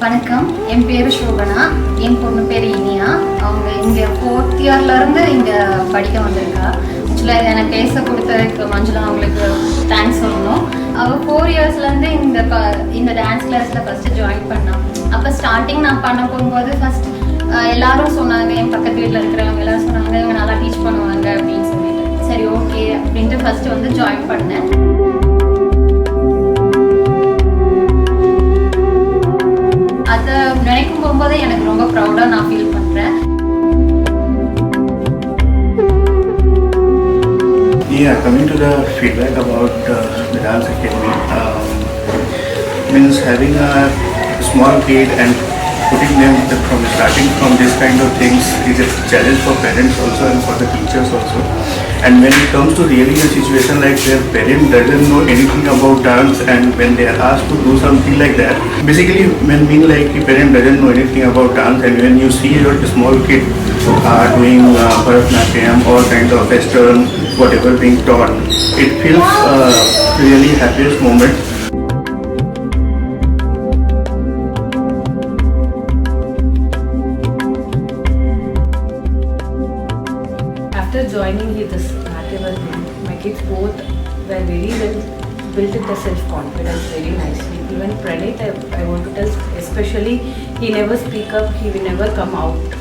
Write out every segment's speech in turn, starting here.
வணக்கம், என் பேர் சோபனா, என் பொண்ணு பேர் இனியா. அவங்க இங்கே 4th இயர்லேருந்து இங்கே படிக்க வந்திருக்கா. ஆக்சுவலாக என்னை பேச கொடுத்ததுக்கு மஞ்சுளா அவங்களுக்கு தேங்க்ஸ் சொல்லணும். அவள் 4 இயர்ஸ்லேருந்து இந்த டான்ஸ் கிளாஸில் ஃபஸ்ட்டு ஜாயின் பண்ணான். அப்போ ஸ்டார்டிங் நான் பண்ண போகும்போது ஃபஸ்ட் எல்லாரும் சொன்னாங்க, என் பக்கத்து வீட்டில் இருக்கிறவங்க எல்லாரும் சொன்னாங்க இவங்க நல்லா டீச் பண்ணுவாங்க அப்படின்னு சொல்லிட்டு. சரி ஓகே அப்படின்ட்டு ஃபஸ்ட்டு வந்து ஜாயின் பண்ணேன். அதை நினைக்கும் போகும்போதே எனக்கு ரொம்ப ப்ரௌடாக நான் ஃபீல் பண்ணுறேன். Yeah, coming to the feedback about the Dance Academy, means having a small kid and putting them from starting from this kind of things is a challenge for parents also and for the teachers also. And when it comes to really a situation like their parent doesn't know anything about dance, and when they are asked to do something like that, basically when mean like the parent doesn't know anything about dance, and when you see your small kid doing Bharatanatyam or kind of Western whatever being taught, it feels really happiest moment. After joining this Natyava group, my kids both were very well built in the self-confidence very nicely. Even Pranit, I want to tell, especially he never speak up, he will never come out.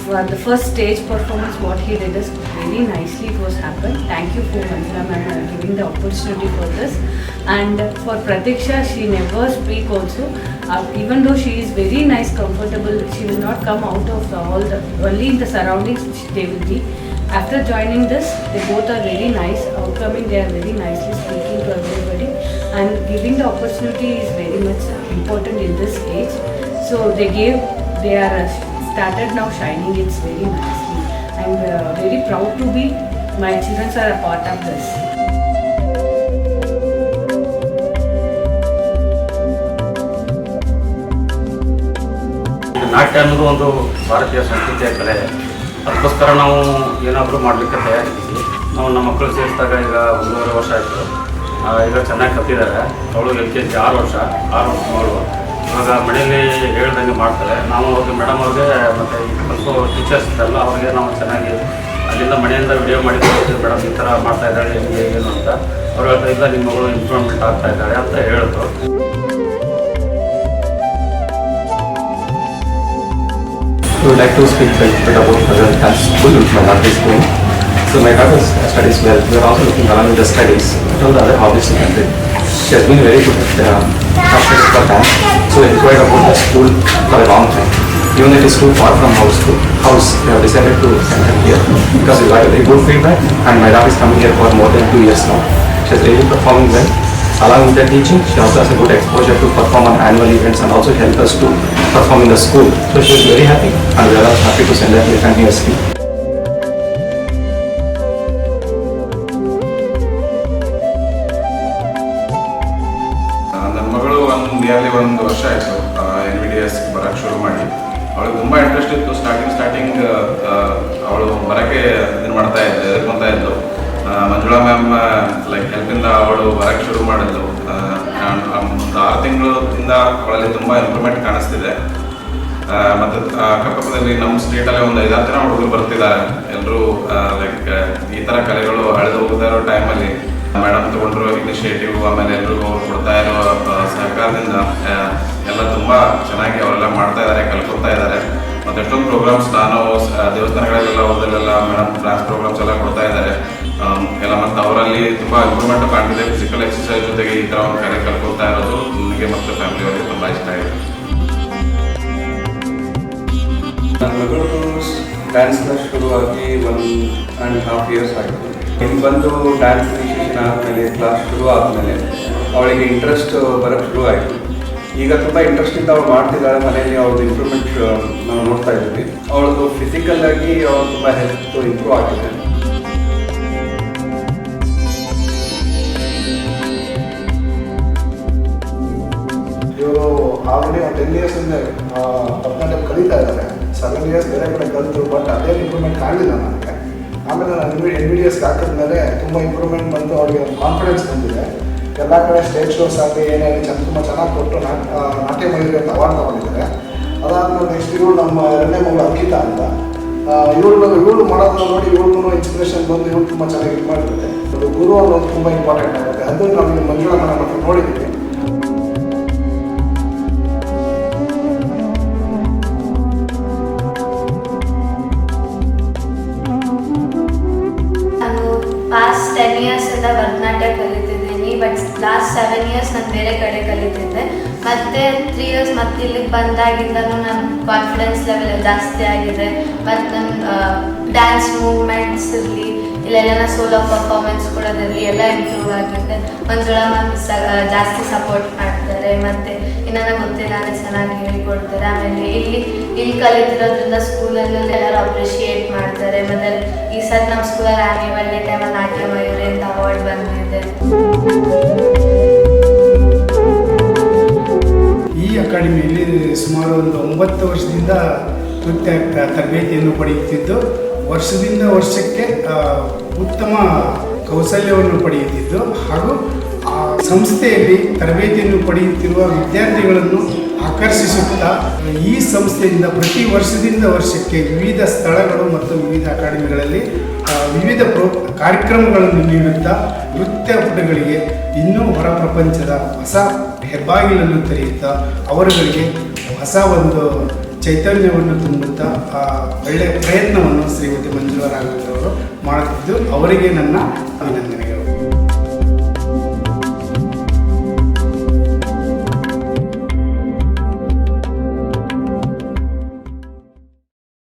For the first stage performance, what he did is very nicely it was happened. Thank you for Manjula ma'am giving the opportunity for this. And for Pratiksha, she never speak also. Even though she is very nice, comfortable, she will not come out of only in the surroundings they will be. After joining this, they both are very nice. Outcoming, they are very nicely speaking to everybody, and giving the opportunity is very much important in this age. So they are started now shining. It's very nicely. I'm very proud to be. My children are a part of this. ನಾಟ್ಯ ಅನ್ನೋದು ಒಂದು ಭಾರತೀಯ ಸಂಸ್ಕೃತಿಯ ಕಲೆ. ಅದಕ್ಕೋಸ್ಕರ ನಾವು ಏನಾದರೂ ಮಾಡಲಿಕ್ಕೆ ತಯಾರಿದ್ದೀವಿ. ನಾವು ನಮ್ಮ ಮಕ್ಕಳು ಸೇರಿಸಿದಾಗ ಈಗ 1.5 ವರ್ಷ ಆಯಿತು. ಈಗ ಚೆನ್ನಾಗಿ ಕಲ್ತಿದ್ದಾರೆ. ಅವಳು LKG 6 ವರ್ಷ ಮಗಳು. ಇವಾಗ ಮನೆಯಲ್ಲಿ ಹೇಳ್ದಂಗೆ ಮಾಡ್ತಾರೆ. ನಾವು ಅವ್ರಿಗೆ ಮೇಡಮ್ ಅವ್ರಿಗೆ ಮತ್ತು ಈ ಕಲಿಸೋ ಟೀಚರ್ಸ್ ಇದ್ದಾರಲ್ಲ ಅವ್ರಿಗೆ ನಾವು ಚೆನ್ನಾಗಿ ಅಲ್ಲಿಂದ ಮನೆಯಿಂದ ವಿಡಿಯೋ ಮಾಡಿ ತೋರಿಸಿದ್ರು, ಮೇಡಮ್ ಈ ಥರ ಮಾಡ್ತಾ ಇದ್ದಾಳೆ ಹೆಂಗೆ ಏನು ಅಂತ. ಅವ್ರು ಹೇಳ್ತಾ ಇಲ್ಲ ನಿಮ್ಮ ಮಗಳು ಇಂಪ್ರೂವ್ಮೆಂಟ್ ಆಗ್ತಾ ಇದ್ದಾಳೆ ಅಂತ ಹೇಳಿದ್ರು. I would like to speak a bit about the dance school which my daughter is doing. So my daughter studies well. We are also looking along with the studies and all the other hobbies she can do. She has been very good at practice for dance. So we inquired about the school for a long time. Even if it is too far from house, we have decided to send her here because we got a very good feedback, and my daughter is coming here for more than 2 years now. She is really performing well. Along with the teaching, she also has a good exposure to perform on annual events and also help us to perform in the school. So she is very happy, and we are also happy to send her here continuously. ನನ್ನ ಮಗಳು nearly 1 ವರ್ಷ ಆಯಿತು NVDS ಬರೋಕ್ಕೆ ಶುರು ಮಾಡಿ. ಅವಳಿಗೆ ತುಂಬ interest ಇತ್ತು. ಸ್ಟಾರ್ಟಿಂಗ್ ಅವಳು ಬರೋಕ್ಕೆ ಮಾಡ್ತಾ ಇದ್ಲು. ಮಂಜುಳಾ ಮ್ಯಾಮ್ ಲೈಕ್ ಹೆಲ್ಪಿಂದ ಅವಳು ಬರೋಕ್ಕೆ ಶುರು ಮಾಡಿದ್ಲು. ಒಂದು 6 ತಿಂಗಳಿಂದ ಅವಳಲ್ಲಿ ತುಂಬ ಇಂಪ್ರೂವ್ಮೆಂಟ್ ಕಾಣಿಸ್ತಿದೆ. ಮತ್ತು ಅಕ್ಕಪಕ್ಕದಲ್ಲಿ ನಮ್ಮ ಸ್ಟೇಟಲ್ಲೇ ಒಂದು 5-6 ಜನ ಹುಡುಗರು ಬರ್ತಿದ್ದಾರೆ. ಎಲ್ಲರೂ ಲೈಕ್ ಈ ಥರ ಕಲೆಗಳು ಅಳೆದು ಹೋಗ್ತಾ ಇರೋ ಟೈಮಲ್ಲಿ ಮೇಡಮ್ ತೊಗೊಂಡ್ರು ಇನಿಷಿಯೇಟಿವ್, ಆಮೇಲೆ ಎಲ್ರಿಗೂ ಅವ್ರು ಕೊಡ್ತಾ ಇರೋ ಸಹಕಾರದಿಂದ ಎಲ್ಲ ತುಂಬ ಚೆನ್ನಾಗಿ ಅವರೆಲ್ಲ ಮಾಡ್ತಾ ಇದ್ದಾರೆ, ಕಲ್ಕೊಳ್ತಾ ಇದ್ದಾರೆ. ಮತ್ತು ಎಷ್ಟೊಂದು ಪ್ರೋಗ್ರಾಮ್ಸ್ ನಾನು ದೇವಸ್ಥಾನಗಳಲ್ಲೆಲ್ಲ ಹೋದಲ್ಲೆಲ್ಲ ಮೇಡಮ್ ಡ್ಯಾನ್ಸ್ ಪ್ರೋಗ್ರಾಮ್ಸ್ ಎಲ್ಲ ಕೊಡ್ತಾ ಇದ್ದಾರೆ ಎಲ್ಲ. ಮತ್ತು ಅವರಲ್ಲಿ ತುಂಬ ಇಂಪ್ರೂವ್ಮೆಂಟ್ ಕಾಣ್ತಿದೆ. ಫಿಸಿಕಲ್ ಎಕ್ಸಸೈಸ್ ಜೊತೆಗೆ ಈ ಥರ ಒಂದು ಕಲೆ ಕಲ್ಕೊಳ್ತಾ ಇರೋದು ನನಗೆ ಮತ್ತು ಫ್ಯಾಮಿಲಿಯವರಿಗೆ ತುಂಬ ಇಷ್ಟ ಆಗಿದೆ. ನನ್ನ ಮಗಳು ಡ್ಯಾನ್ಸ್ ಕ್ಲಾಸ್ ಶುರುವಾಗಿ 1.5 years ಆಯಿತು. ಇಲ್ಲಿ ಬಂದು ಡ್ಯಾನ್ಸ್ ಇನಿಷಿಯೇಷನ್ ಆದಮೇಲೆ ಕ್ಲಾಸ್ ಶುರು ಆದಮೇಲೆ ಅವಳಿಗೆ ಇಂಟ್ರೆಸ್ಟ್ ಬರೋಕ್ಕೆ ಶುರು ಆಯಿತು. ಈಗ ತುಂಬ ಇಂಟ್ರೆಸ್ಟಿಂದ ಅವಳು ಮಾಡ್ತಿದ್ದಾಳೆ. ಮನೆಯಲ್ಲಿ ಅವ್ರದ್ದು ಇಂಪ್ರೂವ್ಮೆಂಟ್ ನಾವು ನೋಡ್ತಾ ಇದ್ದೀವಿ. ಅವಳದು ಫಿಸಿಕಲ್ ಆಗಿ ಅವಳು ತುಂಬ ಹೆಲ್ತ್ ಇಂಪ್ರೂವ್ ಆಗಿದೆ. ಇವರು ಆಲ್ರೆಡಿ 10 ಇಯರ್ಸಿಂದ ಭರತನಾಟ್ಯಂ ಕಲಿತಾ ಇದ್ದಾರೆ. 7 years ಬೇರೆ ಕಡೆ ಕಲಿತು, ಬಟ್ ಅದೇ ಇಂಪ್ರೂವ್ಮೆಂಟ್ ಕಾಣಲಿಲ್ಲ ನನಗೆ. ಆಮೇಲೆ ನಾನು NVDS ಹಾಕಿದ್ಮೇಲೆ ತುಂಬ ಇಂಪ್ರೂವ್ಮೆಂಟ್ ಬಂದು ಅವಳಿಗೆ ಕಾನ್ಫಿಡೆನ್ಸ್ ಬಂದಿದೆ. ಎಲ್ಲ ಕಡೆ ಸ್ಟೇಜ್ ಶೋಸ್ ಆಗಲಿ ಏನೇ ತುಂಬ ಚೆನ್ನಾಗಿ ಕೊಟ್ಟು ನಾಟ್ಯ ಮಯೂರಿ ಅಂತ ಅವಾರ್ಡ್ ತಗೊಂಡಿದ್ದಾರೆ. ಅದಾದ್ಮೇಲೆ ನೆಕ್ಸ್ಟ್ ಇವಳು ನಮ್ಮ 2ನೇ ಮಗಳು ಅಂಕಿತಾ ಅಂತ, ಇವಳು ಮಾಡೋದನ್ನ ನೋಡಿ ಇವಳಿಗೂ ಇನ್ಸ್ಪಿರೇಷನ್ ಬಂದು ಇವಳು ತುಂಬ ಚೆನ್ನಾಗಿ ಇದು ಮಾಡಿದ್ದಾರೆ. ಅದು ಗುರು ಅನ್ನೋದು ತುಂಬ ಇಂಪಾರ್ಟೆಂಟ್ ಆಗುತ್ತೆ. ಅದು ನಮಗೆ ಮಂಜುಳಾ ಮೇಡಮ್ ಹತ್ರ ನೋಡಿದ್ದೀವಿ. ನಾನು ಪಾಸ್ಟ್ 10 ಇಯರ್ಸಿಂದ ಭರತನಾಟ್ಯ ಕಲಿತಿದ್ದೀನಿ. ಬಟ್ ಲಾಸ್ಟ್ 7 ಇಯರ್ಸ್ ನಾನು ಬೇರೆ ಕಡೆ ಕಲಿತಿದ್ದೆ. ಮತ್ತು 3 ಇಯರ್ಸ್ ಮತ್ತೆ ಇಲ್ಲಿಗೆ ಬಂದಾಗಿಂದನೂ ನನ್ನ ಕಾನ್ಫಿಡೆನ್ಸ್ ಲೆವೆಲ್ ಜಾಸ್ತಿ ಆಗಿದೆ. ಮತ್ತು ನನ್ನ ಡ್ಯಾನ್ಸ್ ಮೂವ್ಮೆಂಟ್ಸ್ ಇರಲಿ, ಇಲ್ಲೆಲ್ಲ ಸೋಲೋ ಪರ್ಫಾರ್ಮೆನ್ಸ್ ಕೊಡೋದಿರಲಿ ಎಲ್ಲ ಇಂಪ್ರೂವ್ ಆಗಿದೆ. ಮಂಜುಳಾ ಮ್ಯಾಮ್ ಜಾಸ್ತಿ ಸಪೋರ್ಟ್ ಮಾಡ್ತಾರೆ. ಮತ್ತು ಇನ್ನೂ ಗೊತ್ತಿಲ್ಲ ಅಂದರೆ ಚೆನ್ನಾಗಿ ಹೇಳಿಕೊಡ್ತಾರೆ. ಆಮೇಲೆ ಇಲ್ಲಿ ಕಲಿತಿರೋದ್ರಿಂದ ಸ್ಕೂಲಲ್ಲೆಲ್ಲ ಎಲ್ಲರೂ ಅಪ್ರಿಷಿಯೇಟ್ ಮಾಡ್ತಾರೆ. ಮತ್ತು ಈ ಸರ್ ನಮ್ಮ ಸ್ಕೂಲಲ್ಲಿ ಆ್ಯನ್ಯುವಲ್ ಡೇ ಟೈಮಲ್ಲಿ ನಾಟ್ಯ ಮಯೂರಿ ಅಂತ ಅವಾರ್ಡ್ ಬಂದಿದೆ. ಈ ಅಕಾಡೆಮಿಯಲ್ಲಿ ಸುಮಾರು ಒಂದು 9 ವರ್ಷದಿಂದ ನೃತ್ಯ ತರಬೇತಿಯನ್ನು ಪಡೆಯುತ್ತಿದ್ದು, ವರ್ಷದಿಂದ ವರ್ಷಕ್ಕೆ ಉತ್ತಮ ಕೌಶಲ್ಯವನ್ನು ಪಡೆಯುತ್ತಿದ್ದು ಹಾಗೂ ಆ ಸಂಸ್ಥೆಯಲ್ಲಿ ತರಬೇತಿಯನ್ನು ಪಡೆಯುತ್ತಿರುವ ವಿದ್ಯಾರ್ಥಿಗಳನ್ನು ಆಕರ್ಷಿಸುತ್ತಾ ಈ ಸಂಸ್ಥೆಯಿಂದ ಪ್ರತಿ ವರ್ಷದಿಂದ ವರ್ಷಕ್ಕೆ ವಿವಿಧ ಸ್ಥಳಗಳು ಮತ್ತು ವಿವಿಧ ಅಕಾಡೆಮಿಗಳಲ್ಲಿ ವಿವಿಧ ಕಾರ್ಯಕ್ರಮಗಳನ್ನು ನೀಡುತ್ತಾ ನೃತ್ಯಪಟುಗಳಿಗೆ ಇನ್ನೂ ಹೊರ ಪ್ರಪಂಚದ ಹೊಸ ಹೆಬ್ಬಾಗಿಲನ್ನು ತೆರೆಯುತ್ತಾ ಅವರುಗಳಿಗೆ ಹೊಸ ಒಂದು ಚೈತನ್ಯವನ್ನು ತುಂಬುತ್ತಾ ಒಳ್ಳೆಯ ಪ್ರಯತ್ನವನ್ನು ಶ್ರೀಮತಿ ಮಂಜುಳಾ ರಾಘವೇಂದ್ರ ಅವರು ಮಾಡುತ್ತಿದ್ದು ಅವರಿಗೆ ನನ್ನ ಅಭಿನಂದನೆಗಳು.